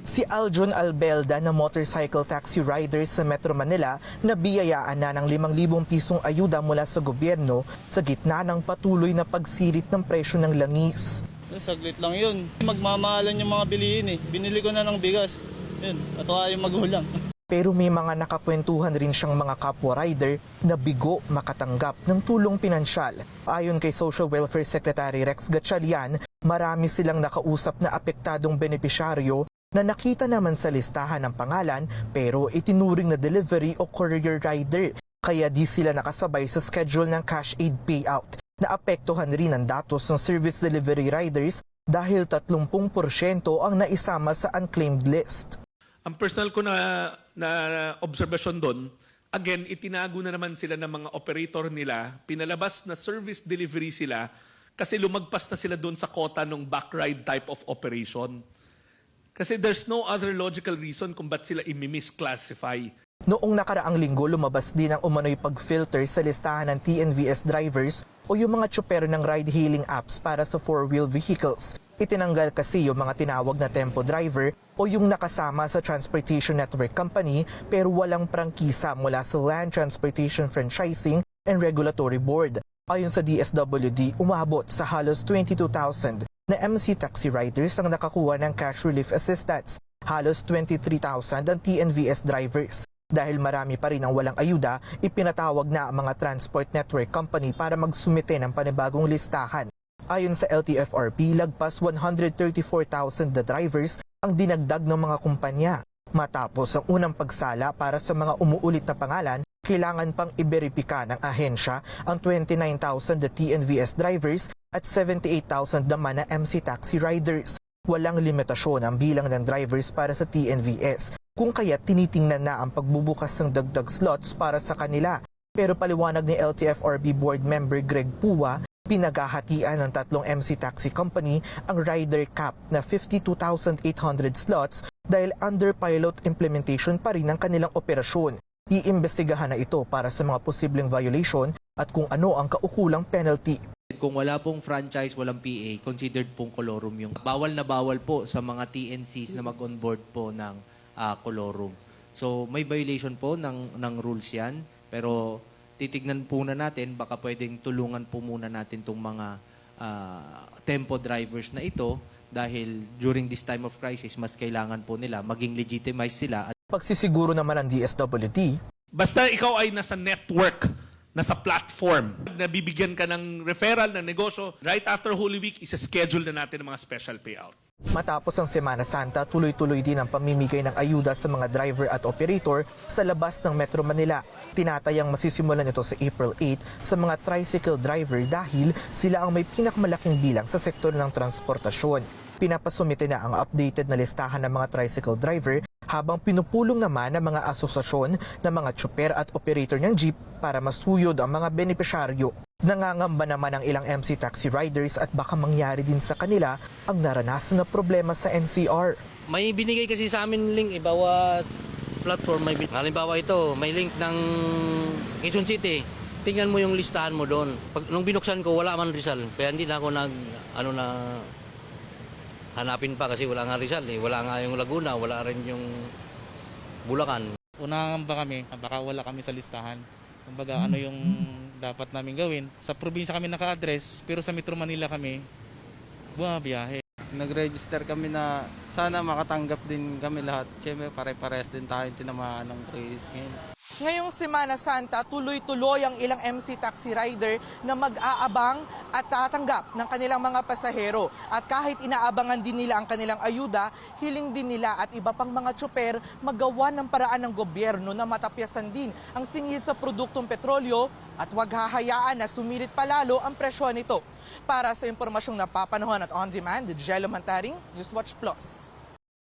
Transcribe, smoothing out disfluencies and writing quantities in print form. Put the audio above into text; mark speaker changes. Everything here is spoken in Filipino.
Speaker 1: Si Aljon Albelda na motorcycle taxi rider sa Metro Manila na biyayaan na ng 5,000 pisong ayuda mula sa gobyerno sa gitna ng patuloy na pagsirit ng presyo ng langis.
Speaker 2: Saglit lang yun. Magmamahalan yung mga bilihin eh. Binili ko na ng bigas. Yun, natuwa yung magulang.
Speaker 1: Pero may mga nakakwentuhan rin siyang mga kapwa rider na bigo makatanggap ng tulong pinansyal. Ayon kay Social Welfare Secretary Rex Gatchalian, marami silang nakausap na apektadong benepisyaryo na nakita naman sa listahan ng pangalan pero itinuring na delivery o courier rider kaya di sila nakasabay sa schedule ng cash aid payout. Naapektuhan rin ang datos ng service delivery riders dahil 30% ang naisama sa unclaimed list.
Speaker 3: Ang personal ko na obserbasyon doon, again, itinago na naman sila ng mga operator nila, pinalabas na service delivery sila kasi lumagpas na sila doon sa quota ng backride type of operation. Kasi there's no other logical reason kung ba't sila i-misclassify.
Speaker 1: Noong nakaraang linggo, lumabas din ang umano'y pag-filter sa listahan ng TNVS drivers o yung mga tsoper ng ride-hailing apps para sa four-wheel vehicles. Itinanggal kasi yung mga tinawag na tempo driver o yung nakasama sa Transportation Network Company pero walang prangkisa mula sa Land Transportation Franchising and Regulatory Board. Ayon sa DSWD, umabot sa halos 22,000 na MC taxi riders ang nakakuha ng cash relief assistance. Halos 23,000 ang TNVS drivers. Dahil marami pa rin ang walang ayuda, ipinatawag na ang mga transport network company para magsumite ng panibagong listahan. Ayon sa LTFRB, lagpas 134,000 na drivers ang dinagdag ng mga kumpanya. Matapos ang unang pagsala para sa mga umuulit na pangalan, kailangan pang iberipika ng ahensya ang 29,000 na TNVS drivers at 78,000 naman na MC taxi riders. Walang limitasyon ang bilang ng drivers para sa TNVS, kung kaya tinitingnan na ang pagbubukas ng dagdag slots para sa kanila. Pero paliwanag ni LTFRB board member Greg Puwa, pinaghahatian ng tatlong MC taxi company ang rider cap na 52,800 slots dahil under pilot implementation pa rin ang kanilang operasyon. Iimbestigahan na ito para sa mga posibleng violation at kung ano ang kaukulang penalty.
Speaker 4: Kung wala pong franchise, walang PA, considered pong colorum yung. Bawal na bawal po sa mga TNCs na mag-onboard po ng colorum. So may violation po ng rules yan, pero titignan po na natin, baka pwedeng tulungan po muna natin itong mga tempo drivers na ito dahil during this time of crisis, mas kailangan po nila maging legitimize sila.
Speaker 1: Pagsisiguro naman ng DSWD,
Speaker 3: Basta ikaw ay nasa network, nasa platform, nabibigyan ka ng referral ng negosyo, right after Holy Week, isa-schedule na natin ang mga special payout.
Speaker 1: matapos ang Semana Santa, tuloy-tuloy din ang pamimigay ng ayuda sa mga driver at operator sa labas ng Metro Manila. Tinatayang masisimulan ito sa April 8 sa mga tricycle driver dahil sila ang may pinakamalaking bilang sa sektor ng transportasyon. Pinapasumite na ang updated na listahan ng mga tricycle driver habang pinupulong naman ng mga asosasyon ng mga tsoper at operator ng jeep para masuyod ang mga benepisyaryo. Nangangamba naman ang ilang MC taxi riders at baka mangyari din sa kanila ang naranasan na problema sa NCR.
Speaker 5: May binigay kasi sa amin link, bawat platform may halimbawa ito, may link ng Quezon City. Tingnan mo yung listahan mo doon. Nung binuksan ko, wala man Rizal. Kaya hindi na ako hanapin pa kasi wala nga Rizal eh. Wala nga yung Laguna, wala rin yung Bulacan.
Speaker 2: Unangamba kami, baka wala kami sa listahan. Kumbaga ano yung dapat namin gawin. Sa probinsya kami naka-address, pero sa Metro Manila kami bumabiyahe. Nag-register kami na sana makatanggap din kami lahat. Siyempre pare-parehas din tayo tinamaan ng crisis ngayon.
Speaker 1: Ngayong Semana Santa, tuloy-tuloy ang ilang MC taxi rider na mag-aabang at tatanggap ng kanilang mga pasahero. At kahit inaabangan din nila ang kanilang ayuda, hiling din nila at iba pang mga tsoper magawa ng paraan ng gobyerno na matapyasan din ang singil sa produktong petrolyo at huwag hahayaan na sumirit palalo ang presyo nito. Para sa impormasyong napapanahon at on-demand, Jello Mantaring, Newswatch Plus.